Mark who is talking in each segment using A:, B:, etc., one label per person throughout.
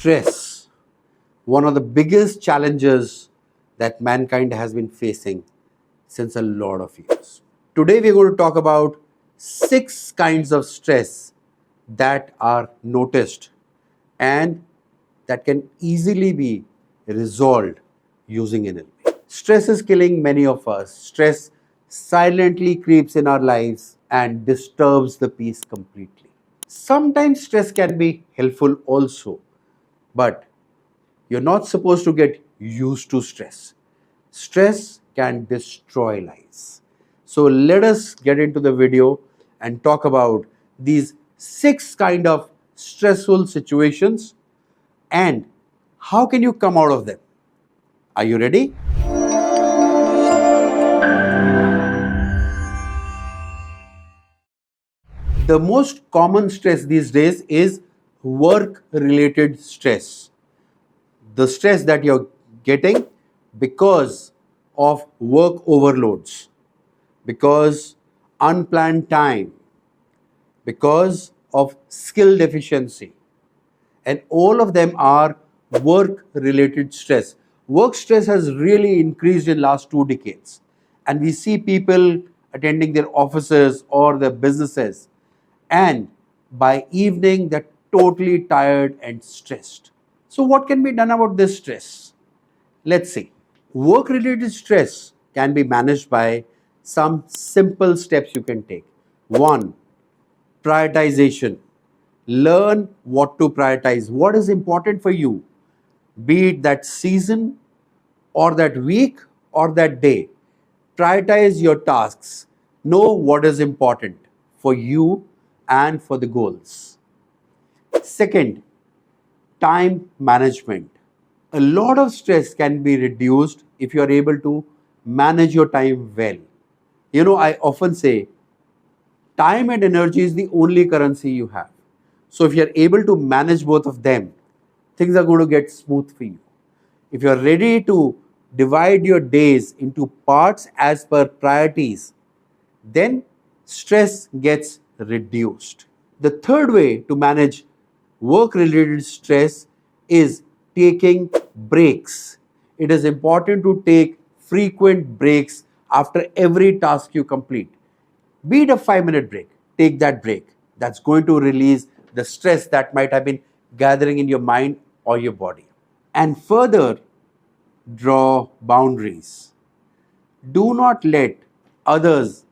A: Stress, one of the biggest challenges that mankind has been facing since a lot of years. Today we're going to talk about 6 kinds of stress that are noticed and that can easily be resolved using NLP. Stress is killing many of us. Stress silently creeps in our lives and disturbs the peace completely. Sometimes stress can be helpful also, but you're not supposed to get used to stress. Stress can destroy lives. So let us get into the video and talk about these 6 kind of stressful situations and how can you come out of them. Are you ready? The most common stress these days is work related stress. The stress that you're getting because of work overloads, because unplanned time, because of skill deficiency, and all of them are work related stress. Work stress has really increased in last 2 decades, and we see people attending their offices or their businesses, and by evening they're totally tired and stressed. So what can be done about this stress? Let's see. Work related stress can be managed by some simple steps you can take. 1, prioritization. Learn what to prioritize. What is important for you? Be it that season or that week or that day. Prioritize your tasks. Know what is important for you and for the goals. Second, time management. A lot of stress can be reduced if you are able to manage your time well. I often say time and energy is the only currency you have. So if you're able to manage both of them, things are going to get smooth for you. If you're ready to divide your days into parts as per priorities, then stress gets reduced. The third way to manage work-related stress is taking breaks. It is important to take frequent breaks after every task you complete. Be it a 5-minute break, take that break. That's going to release the stress that might have been gathering in your mind or your body. And further, draw boundaries. Do not let others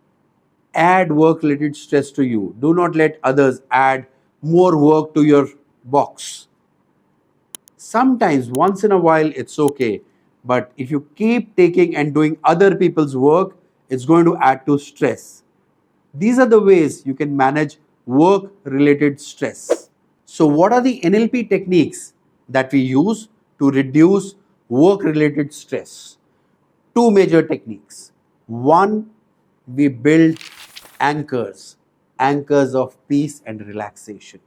A: add work-related stress to you. Do not let others add more work to your box. Sometimes, once in a while, it's okay. But if you keep taking and doing other people's work, it's going to add to stress. These are the ways you can manage work-related stress. So what are the NLP techniques that we use to reduce work-related stress? 2 major techniques. 1, we build anchors of peace and relaxation.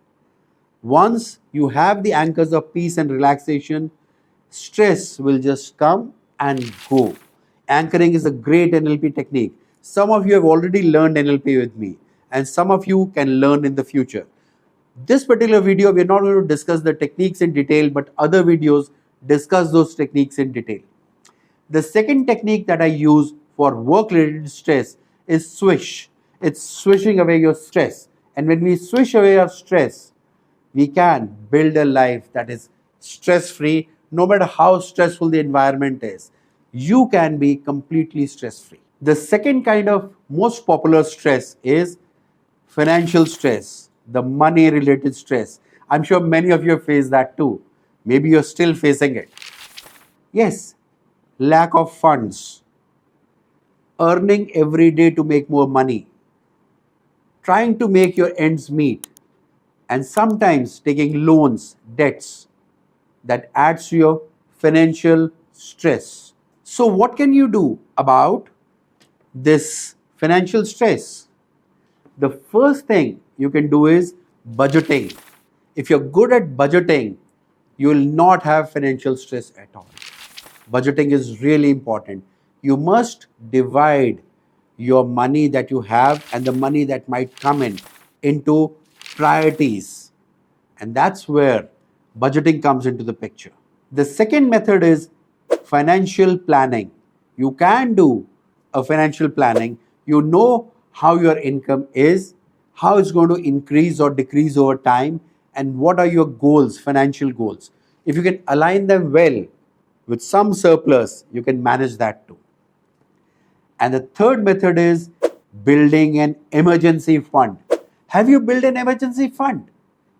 A: Once you have the anchors of peace and relaxation, stress will just come and go. Anchoring is a great NLP technique. Some of you have already learned NLP with me, and some of you can learn in the future. This particular video, we're not going to discuss the techniques in detail, but other videos discuss those techniques in detail. The second technique that I use for work-related stress is swish. It's swishing away your stress. And when we swish away our stress, we can build a life that is stress-free. No matter how stressful the environment is, you can be completely stress-free. The second kind of most popular stress is financial stress, the money-related stress. I'm sure many of you have faced that too. Maybe you're still facing it. Yes, lack of funds, earning every day to make more money, trying to make your ends meet, and sometimes taking loans, debts that adds to your financial stress. So what can you do about this financial stress? The first thing you can do is budgeting. If you're good at budgeting, you will not have financial stress at all. Budgeting is really important. You must divide your money that you have and the money that might come in into priorities. And that's where budgeting comes into the picture. The second method is financial planning. You can do a financial planning. You know how your income is, how it's going to increase or decrease over time, and what are your goals, financial goals. If you can align them well with some surplus, you can manage that too. And the third method is building an emergency fund. Have you built an emergency fund?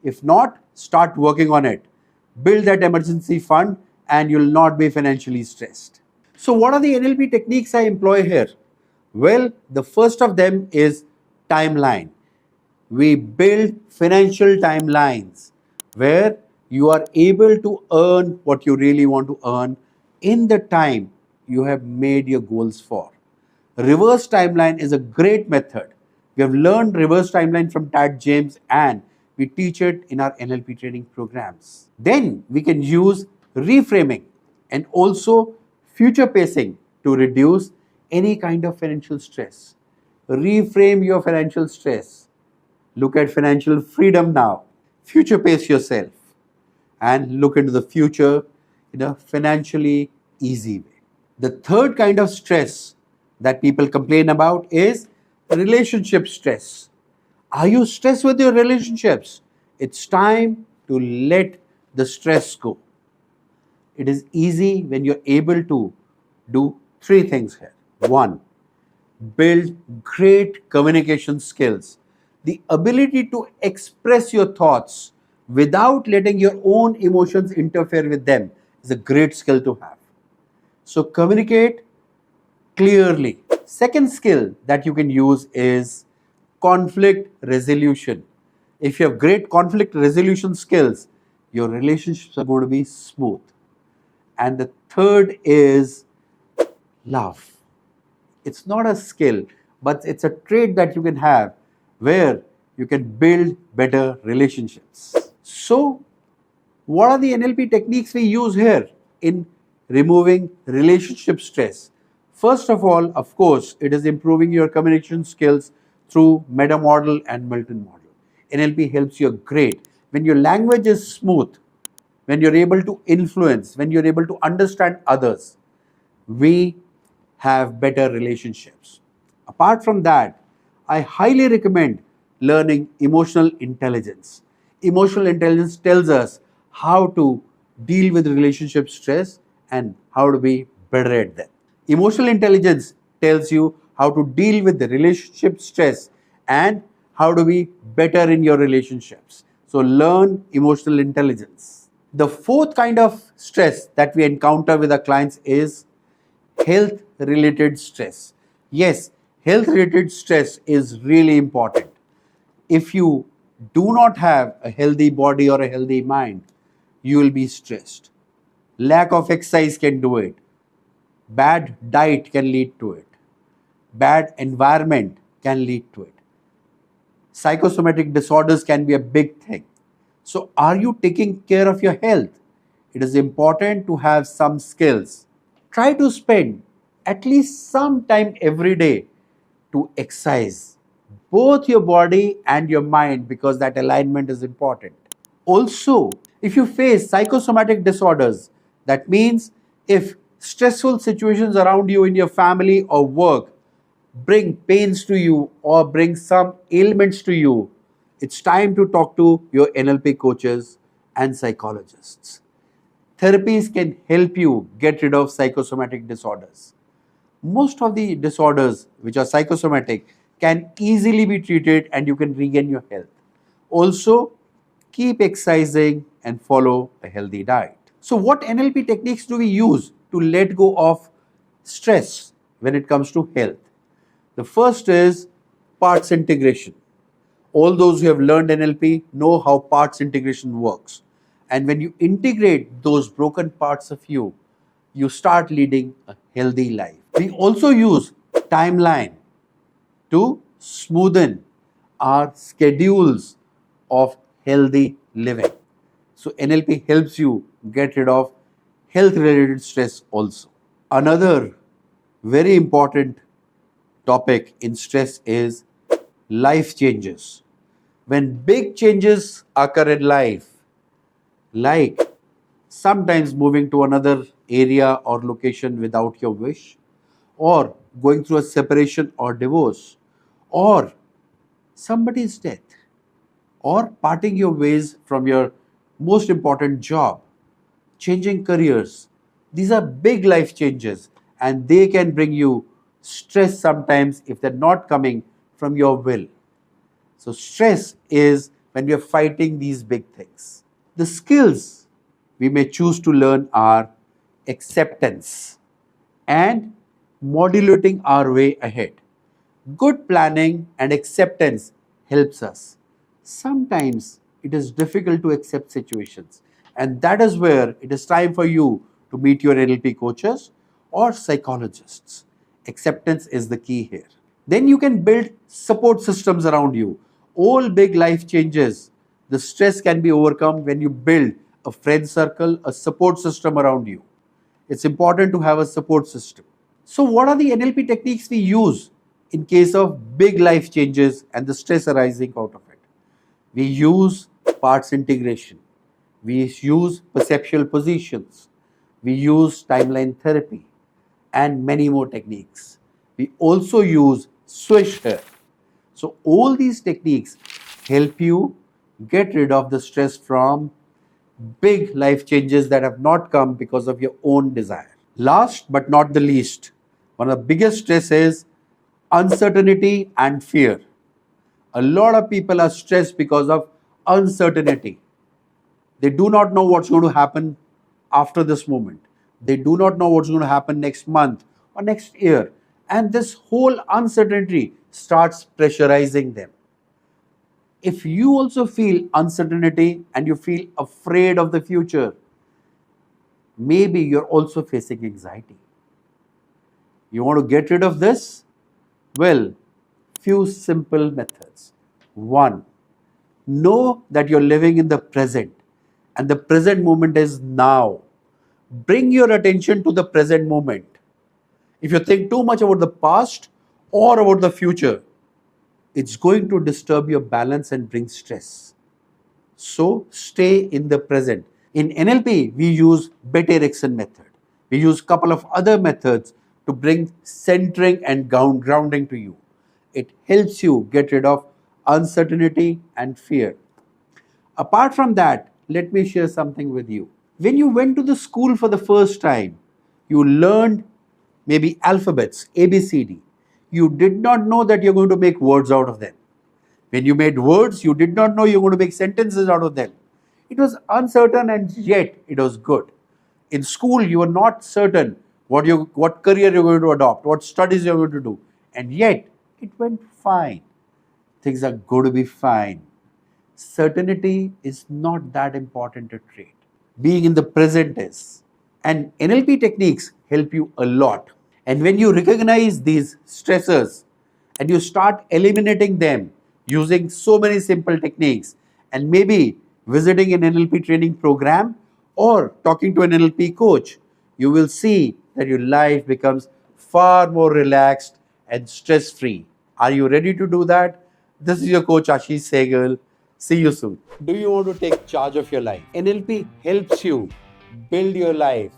A: If not, start working on it. Build that emergency fund and you'll not be financially stressed. So, what are the NLP techniques I employ here? Well, the first of them is timeline. We build financial timelines where you are able to earn what you really want to earn in the time you have made your goals for. Reverse timeline is a great method. We have learned reverse timeline from Tad James and we teach it in our NLP training programs. Then we can use reframing and also future pacing to reduce any kind of financial stress. Reframe your financial stress. Look at financial freedom now. Future pace yourself and look into the future in a financially easy way. The third kind of stress that people complain about is relationship stress. Are you stressed with your relationships? It's time to let the stress go. It is easy when you're able to do three things here. One, build great communication skills. The ability to express your thoughts without letting your own emotions interfere with them is a great skill to have. So communicate clearly. Second skill that you can use is conflict resolution. If you have great conflict resolution skills, your relationships are going to be smooth. And the third is love. It's not a skill, but it's a trait that you can have where you can build better relationships. So, what are the NLP techniques we use here in removing relationship stress? First of all, of course, it is improving your communication skills through meta model and Milton model. NLP helps you great. When your language is smooth, when you're able to influence, when you're able to understand others, we have better relationships. Apart from that, I highly recommend learning emotional intelligence. Emotional intelligence tells us how to deal with relationship stress and how to be better at them. Emotional intelligence tells you how to deal with the relationship stress and how to be better in your relationships. So learn emotional intelligence. The fourth kind of stress that we encounter with our clients is health related stress. Yes, health related stress is really important. If you do not have a healthy body or a healthy mind, you will be stressed. Lack of exercise can do it. Bad diet can lead to it. Bad environment can lead to it. Psychosomatic disorders can be a big thing. So, are you taking care of your health? It is important to have some skills. Try to spend at least some time every day to exercise both your body and your mind because that alignment is important. Also, if you face psychosomatic disorders, that means if stressful situations around you in your family or work bring pains to you or bring some ailments to you, it's time to talk to your NLP coaches and psychologists. Therapies can help you get rid of psychosomatic disorders. Most of the disorders which are psychosomatic can easily be treated and you can regain your health. Also, keep exercising and follow a healthy diet. So, what NLP techniques do we use to let go of stress when it comes to health? The first is parts integration. All those who have learned NLP know how parts integration works. And when you integrate those broken parts of you, you start leading a healthy life. We also use timeline to smoothen our schedules of healthy living. So NLP helps you get rid of health related stress also. Another very important topic in stress is life changes. When big changes occur in life, like sometimes moving to another area or location without your wish, or going through a separation or divorce, or somebody's death, or parting your ways from your most important job, changing careers. These are big life changes and they can bring you stress sometimes if they're not coming from your will. So, stress is when we are fighting these big things. The skills we may choose to learn are acceptance and modulating our way ahead. Good planning and acceptance helps us. Sometimes it is difficult to accept situations, and that is where it is time for you to meet your NLP coaches or psychologists. Acceptance is the key here. Then you can build support systems around you. All big life changes, the stress can be overcome when you build a friend circle, a support system around you. It's important to have a support system. So, what are the NLP techniques we use in case of big life changes and the stress arising out of it? We use parts integration, we use perceptual positions, we use timeline therapy, and many more techniques. We also use swish here. So, all these techniques help you get rid of the stress from big life changes that have not come because of your own desire. Last but not the least, one of the biggest stress is uncertainty and fear. A lot of people are stressed because of uncertainty. They do not know what's going to happen after this moment. They do not know what's going to happen next month or next year. And this whole uncertainty starts pressurizing them. If you also feel uncertainty and you feel afraid of the future, maybe you're also facing anxiety. You want to get rid of this? Well, few simple methods. One, know that you're living in the present and the present moment is now. Bring your attention to the present moment. If you think too much about the past or about the future, it's going to disturb your balance and bring stress. So stay in the present. In NLP, we use Bet Erickson method. We use a couple of other methods to bring centering and grounding to you. It helps you get rid of uncertainty and fear. Apart from that, let me share something with you. When you went to the school for the first time, you learned maybe alphabets, A, B, C, D. You did not know that you're going to make words out of them. When you made words, you did not know you're going to make sentences out of them. It was uncertain and yet it was good. In school, you were not certain what career you're going to adopt, what studies you're going to do. And yet, it went fine. Things are going to be fine. Certainty is not that important a trait. Being in the present is. And NLP techniques help you a lot. And when you recognize these stressors and you start eliminating them using so many simple techniques and maybe visiting an NLP training program or talking to an NLP coach, you will see that your life becomes far more relaxed and stress free. Are you ready to do that? This is your coach Ashish Sehgal. See you soon. Do you want to take charge of your life? NLP helps you build your life,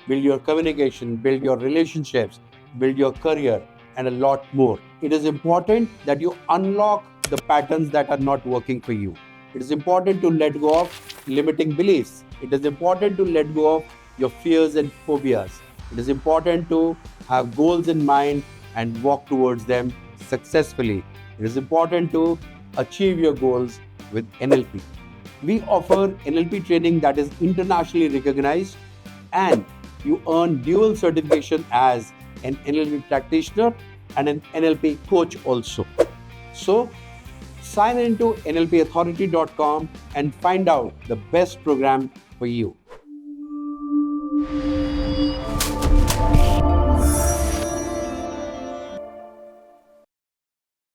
A: build your communication, build your relationships, build your career, and a lot more. It is important that you unlock the patterns that are not working for you. It is important to let go of limiting beliefs. It is important to let go of your fears and phobias. It is important to have goals in mind and walk towards them successfully. It is important to achieve your goals with NLP. We offer NLP training that is internationally recognized and you earn dual certification as an NLP practitioner and an NLP coach also. So, sign into nlpauthority.com and find out the best program for you.